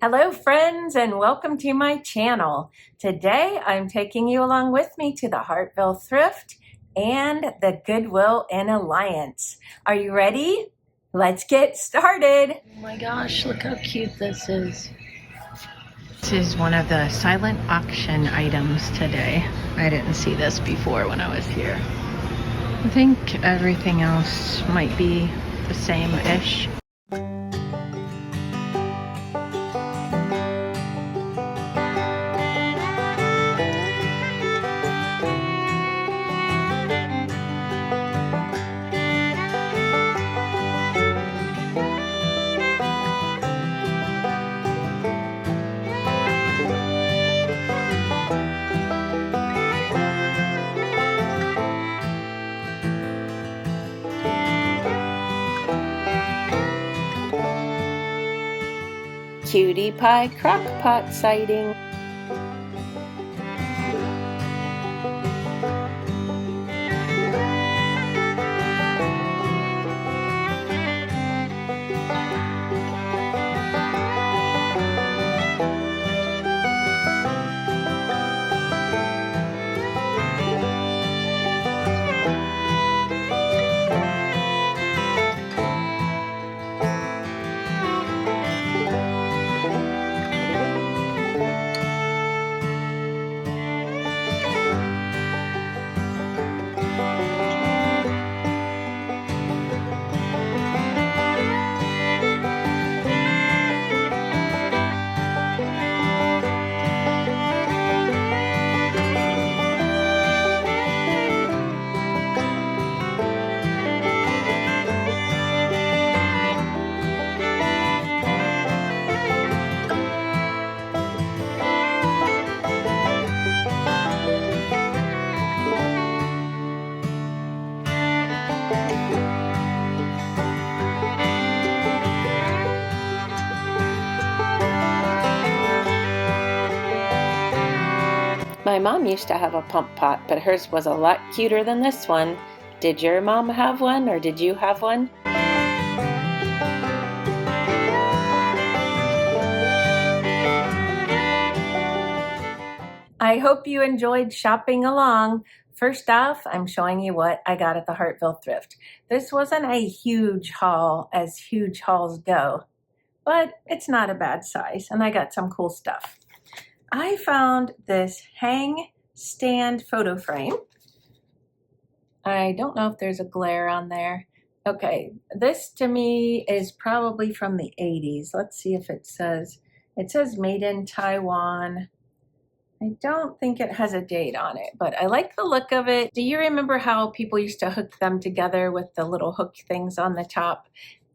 Hello friends and welcome to my channel. Today I'm taking you along with me to the Hartville Thrift and the Goodwill in Alliance. Are you ready? Let's get started. Oh my gosh, look how cute this is. This is one of the silent auction items today. I didn't see this before when I was here. I think everything else might be the same-ish. Cutie Pie Crock-Pot sighting. My mom used to have a pump pot, but hers was a lot cuter than this one. Did your mom have one or did you have one? I hope you enjoyed shopping along. First off, I'm showing you what I got at the Hartville Thrift. This wasn't a huge haul as huge hauls go, but it's not a bad size, and I got some cool stuff. I found this hang stand photo frame. I don't know if there's a glare on there. Okay, this to me is probably from the 80s. Let's see if it says made in Taiwan. I don't think it has a date on it, but I like the look of it. Do you remember how people used to hook them together with the little hook things on the top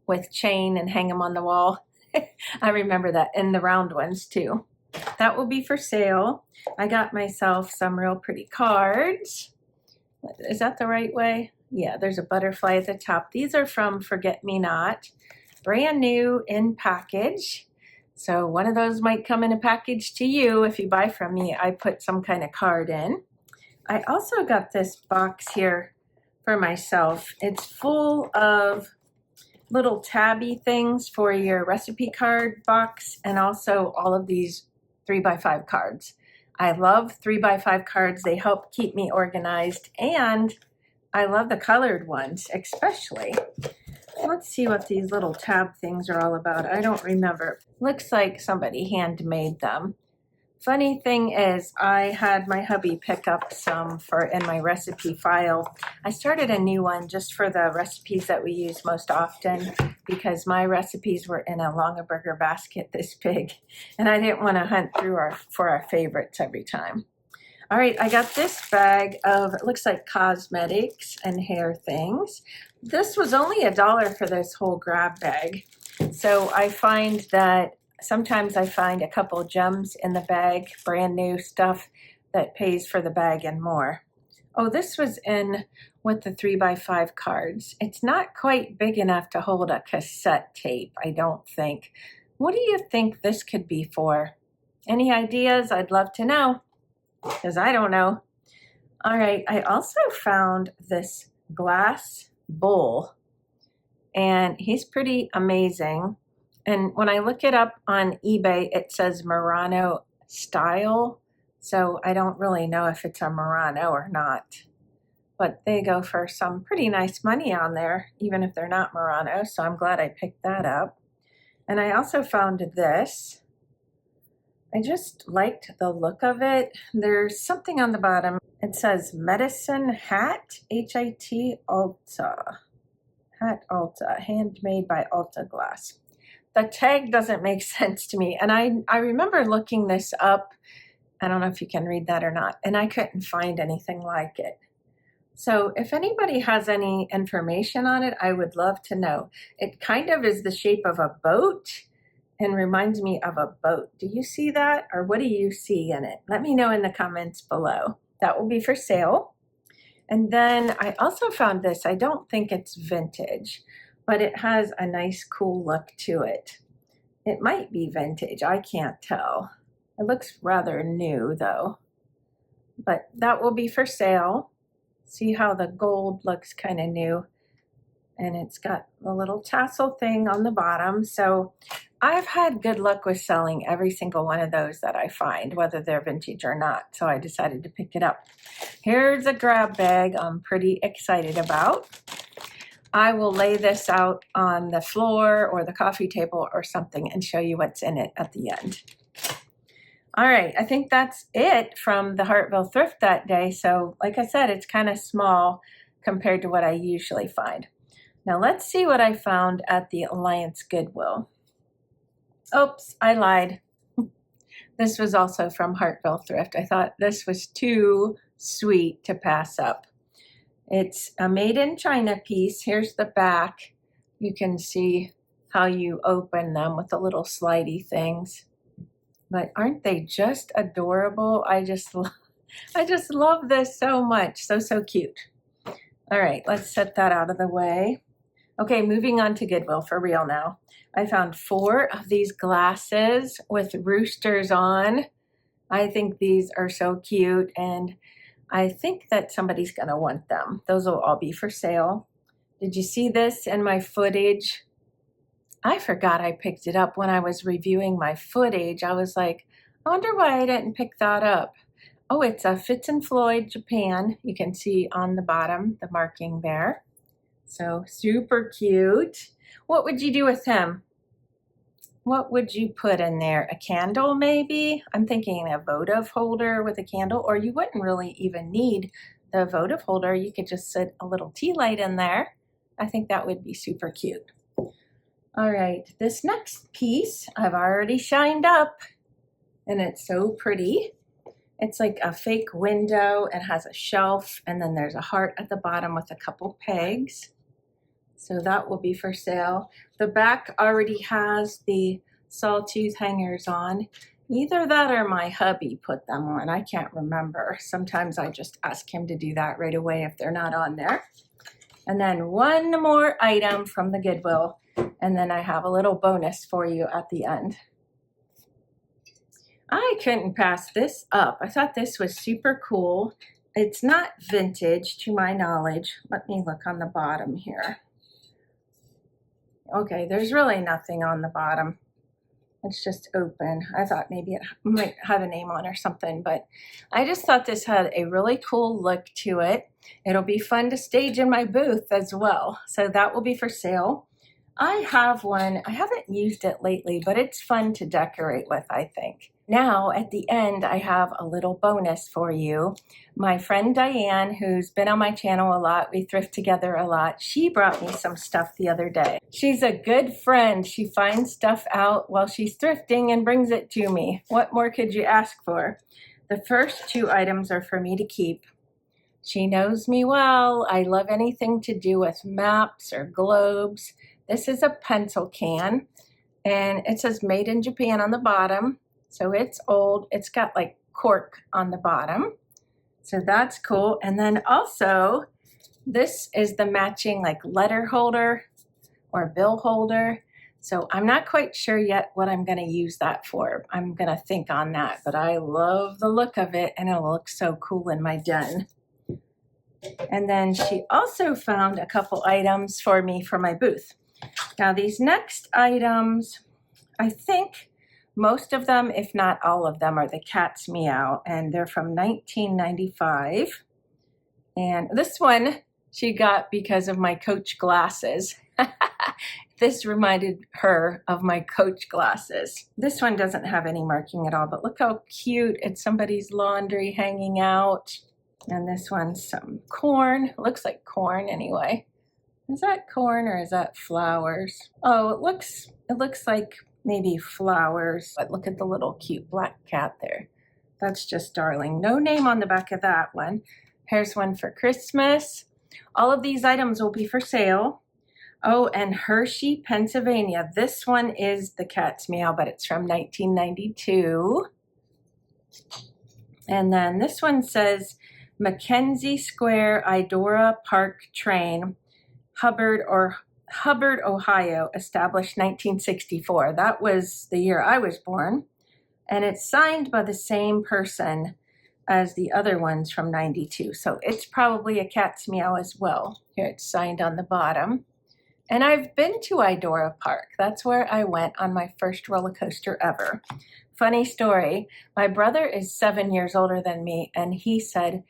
with chain and hang them on the wall? I remember that, and the round ones too. That will be for sale. I got myself some real pretty cards. Is that the right way? Yeah, there's a butterfly at the top. These are from Forget Me Not, brand new in package. So one of those might come in a package to you if you buy from me. I put some kind of card in. I also got this box here for myself. It's full of little tabby things for your recipe card box and also all of these 3x5 cards. I love 3x5 cards. They help keep me organized, and I love the colored ones especially. Let's see what these little tab things are all about. I don't remember. Looks like somebody handmade them. Funny thing is, I had my hubby pick up some in my recipe file. I started a new one just for the recipes that we use most often because my recipes were in a Longaberger basket this big, and I didn't want to hunt through for our favorites every time. All right, I got this bag of, it looks like cosmetics and hair things. This was only $1 for this whole grab bag. So I find that sometimes I find a couple gems in the bag, brand new stuff that pays for the bag and more. Oh, this was in with the 3x5 cards. It's not quite big enough to hold a cassette tape, I don't think. What do you think this could be for? Any ideas? I'd love to know, because I don't know. All right, I also found this glass bowl, and he's pretty amazing. And when I look it up on eBay, it says Murano style. So I don't really know if it's a Murano or not. But they go for some pretty nice money on there, even if they're not Murano. So I'm glad I picked that up. And I also found this. I just liked the look of it. There's something on the bottom. It says Medicine Hat, H-I-T Alta. Hat Alta, handmade by Alta Glass. The tag doesn't make sense to me. And I remember looking this up. I don't know if you can read that or not. And I couldn't find anything like it. So if anybody has any information on it, I would love to know. It kind of is the shape of a boat and reminds me of a boat. Do you see that? Or what do you see in it? Let me know in the comments below. That will be for sale. And then I also found this. I don't think it's vintage, but it has a nice, cool look to it. It might be vintage. I can't tell. It looks rather new though. But that will be for sale. See how the gold looks kind of new, and it's got a little tassel thing on the bottom. So I've had good luck with selling every single one of those that I find, whether they're vintage or not. So I decided to pick it up. Here's a grab bag I'm pretty excited about. I will lay this out on the floor or the coffee table or something and show you what's in it at the end. All right, I think that's it from the Hartville Thrift that day. So like I said, it's kind of small compared to what I usually find. Now let's see what I found at the Alliance Goodwill. Oops, I lied. This was also from Hartville Thrift. I thought this was too sweet to pass up. It's a made in China piece. Here's the back. You can see how you open them with the little slidey things. But aren't they just adorable? I just love this so much. So cute. All right, let's set that out of the way. Okay, moving on to Goodwill for real now. I found 4 of these glasses with roosters on. I think these are so cute, and I think that somebody's gonna want them. Those will all be for sale. Did you see this in my footage? I forgot I picked it up when I was reviewing my footage. I was like, I wonder why I didn't pick that up. Oh, it's a Fitz & Floyd Japan. You can see on the bottom, the marking there. So super cute. What would you do with him? What would you put in there? A candle maybe? I'm thinking a votive holder with a candle, or you wouldn't really even need the votive holder. You could just set a little tea light in there. I think that would be super cute. All right, this next piece I've already shined up, and it's so pretty. It's like a fake window. It has a shelf, and then there's a heart at the bottom with a couple pegs. So that will be for sale. The back already has the sawtooth hangers on. Either that or my hubby put them on. I can't remember. Sometimes I just ask him to do that right away if they're not on there. And then one more item from the Goodwill. And then I have a little bonus for you at the end. I couldn't pass this up. I thought this was super cool. It's not vintage to my knowledge. Let me look on the bottom here. Okay, there's really nothing on the bottom. It's just open. I thought maybe it might have a name on or something, but I just thought this had a really cool look to it. It'll be fun to stage in my booth as well. So that will be for sale. I have one. I haven't used it lately, but it's fun to decorate with, I think. Now, at the end, I have a little bonus for you. My friend Diane, who's been on my channel a lot, we thrift together a lot, she brought me some stuff the other day. She's a good friend. She finds stuff out while she's thrifting and brings it to me. What more could you ask for? The first 2 items are for me to keep. She knows me well. I love anything to do with maps or globes. This is a pencil can, and it says made in Japan on the bottom. So it's old. It's got like cork on the bottom. So that's cool. And then also, this is the matching like letter holder or bill holder. So I'm not quite sure yet what I'm going to use that for. I'm going to think on that, but I love the look of it, and it'll look so cool in my den. And then she also found a couple items for me for my booth. Now these next items, I think most of them, if not all of them, are the Cat's Meow, and they're from 1995. And this one she got because of my Coach glasses. This reminded her of my Coach glasses. This one doesn't have any marking at all, but look how cute. It's somebody's laundry hanging out. And this one's some corn. It looks like corn anyway. Is that corn or is that flowers? Oh, it looks like maybe flowers. But look at the little cute black cat there. That's just darling. No name on the back of that one. Here's one for Christmas. All of these items will be for sale. Oh, and Hershey, Pennsylvania. This one is the Cat's Meow, but it's from 1992. And then this one says Mackenzie Square, Idora Park Train, Hubbard, Ohio, established 1964. That was the year I was born. And it's signed by the same person as the other ones from 92. So it's probably a Cat's Meow as well. Here it's signed on the bottom. And I've been to Idora Park. That's where I went on my first roller coaster ever. Funny story, my brother is 7 years older than me, and he said,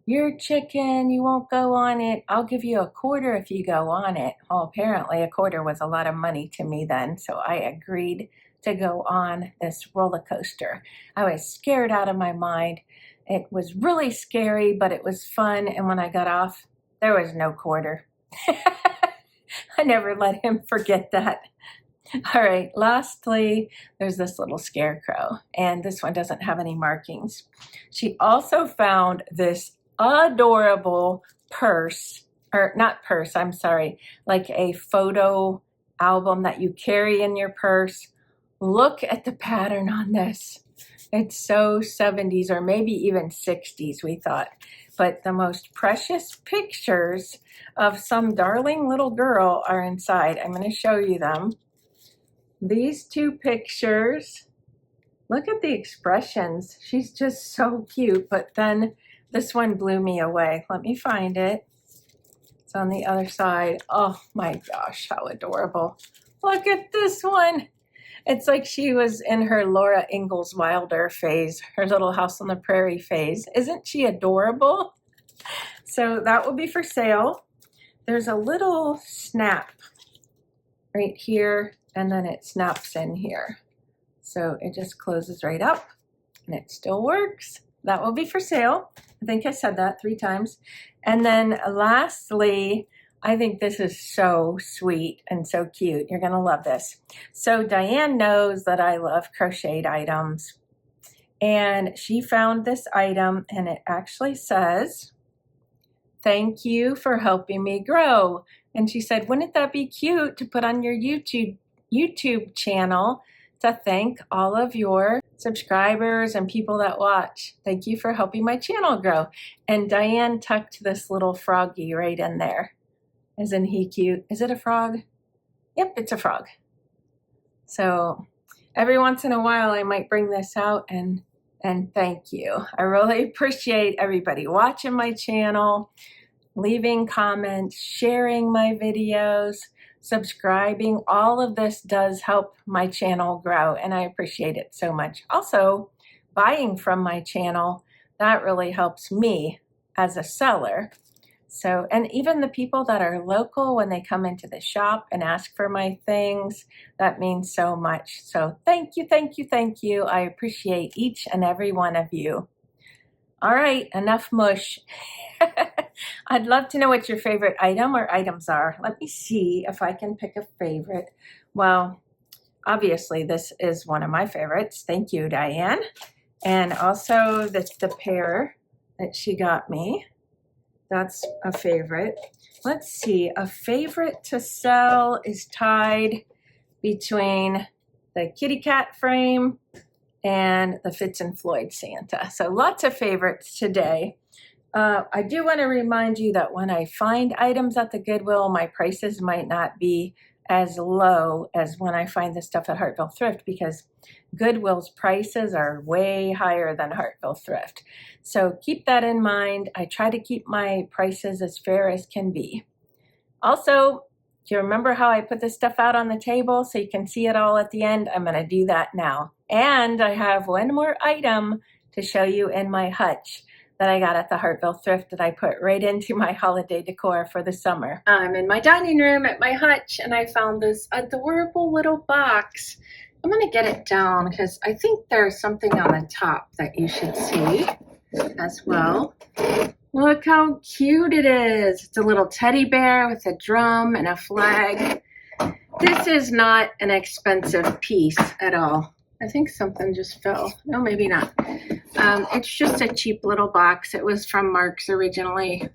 "You're chicken, you won't go on it. I'll give you a quarter if you go on it." Well, apparently a quarter was a lot of money to me then, so I agreed to go on this roller coaster. I was scared out of my mind. It was really scary, but it was fun, and when I got off, there was no quarter. I never let him forget that. All right, lastly, there's this little scarecrow, and this one doesn't have any markings. She also found this adorable purse, or not purse, I'm sorry, like a photo album that you carry in your purse. Look at the pattern on this. It's so 70s or maybe even 60s, we thought. But the most precious pictures of some darling little girl are inside. I'm going to show you them. These two pictures, look at the expressions. She's just so cute. But then this one blew me away. Let me find it. It's on the other side. Oh my gosh, how adorable. Look at this one. It's like she was in her Laura Ingalls Wilder phase, her Little House on the Prairie phase. Isn't she adorable? So that will be for sale. There's a little snap right here, and then it snaps in here. So it just closes right up, and it still works. That will be for sale. I think I said that 3 times. And then lastly, I think this is so sweet and so cute. You're going to love this. So Diane knows that I love crocheted items, and she found this item, and it actually says, "Thank you for helping me grow." And she said, wouldn't that be cute to put on your YouTube channel to thank all of your subscribers and people that watch. Thank you for helping my channel grow. And Diane tucked this little froggy right in there. Isn't he cute? Is it a frog? Yep, it's a frog. So every once in a while I might bring this out and thank you. I really appreciate everybody watching my channel, leaving comments, sharing my videos, subscribing. All of this does help my channel grow, and I appreciate it so much. Also, buying from my channel, that really helps me as a seller. So, and even the people that are local, when they come into the shop and ask for my things, that means so much. So thank you, thank you, thank you. I appreciate each and every one of you. All right, enough mush. I'd love to know what your favorite item or items are. Let me see if I can pick a favorite. Well, obviously this is one of my favorites. Thank you, Diane. And also the pair that she got me. That's a favorite. Let's see, a favorite to sell is tied between the kitty cat frame and the Fitz and Floyd Santa. So lots of favorites today. I do want to remind you that when I find items at the Goodwill, my prices might not be as low as when I find this stuff at Hartville Thrift, because Goodwill's prices are way higher than Hartville Thrift. So keep that in mind. I try to keep my prices as fair as can be. Also, Do you remember how I put this stuff out on the table so you can see it all at the end? I'm going to do that now. And I have one more item to show you in my hutch that I got at the Hartville Thrift that I put right into my holiday decor for the summer. I'm in my dining room at my hutch and I found this adorable little box. I'm going to get it down because I think there's something on the top that you should see as well. Look how cute it is. It's a little teddy bear with a drum and a flag. This is not an expensive piece at all. I think something just fell. No, maybe not. It's just a cheap little box. It was from Mark's originally,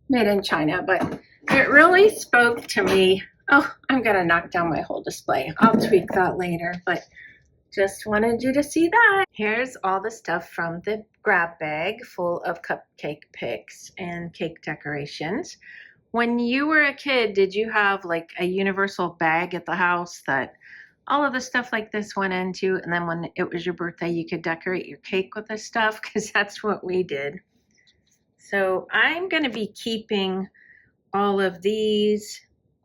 made in China, but it really spoke to me. Oh, I'm gonna knock down my whole display. I'll tweak that later, but just wanted you to see that. Here's all the stuff from the grab bag full of cupcake picks and cake decorations. When you were a kid, did you have like a universal bag at the house that all of the stuff like this went into, and then when it was your birthday, you could decorate your cake with this stuff? Because that's what we did. So I'm going to be keeping all of these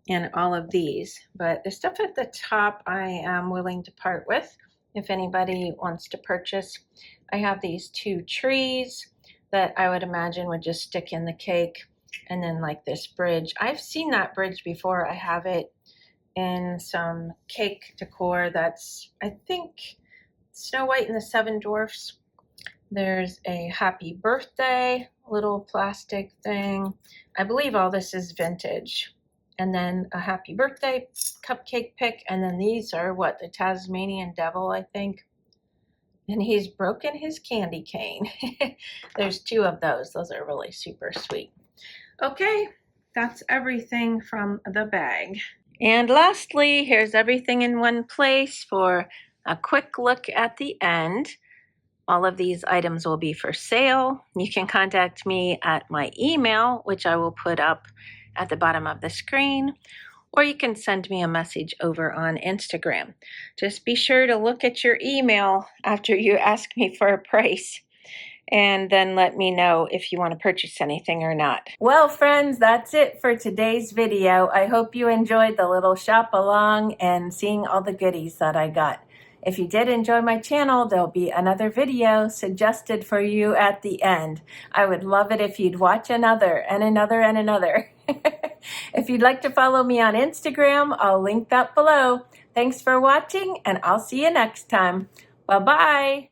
and all of these, but the stuff at the top I am willing to part with if anybody wants to purchase. I have these 2 trees that I would imagine would just stick in the cake, and then like this bridge. I've seen that bridge before. I have it in some cake decor that's, I think, Snow White and the 7 Dwarfs. There's a happy birthday little plastic thing. I believe all this is vintage. And then a happy birthday cupcake pick. And then these are what, the Tasmanian Devil, I think. And he's broken his candy cane. There's 2 of those. Those are really super sweet. Okay, that's everything from the bag. And lastly, here's everything in one place for a quick look at the end. All of these items will be for sale. You can contact me at my email, which I will put up at the bottom of the screen, or you can send me a message over on Instagram. Just be sure to look at your email after you ask me for a price, and then let me know if you want to purchase anything or not. Well, friends, that's it for today's video. I hope you enjoyed the little shop along and seeing all the goodies that I got. If you did enjoy my channel, there'll be another video suggested for you at the end. I would love it if you'd watch another and another and another. If you'd like to follow me on Instagram, I'll link that below. Thanks for watching, and I'll see you next time. Bye-bye.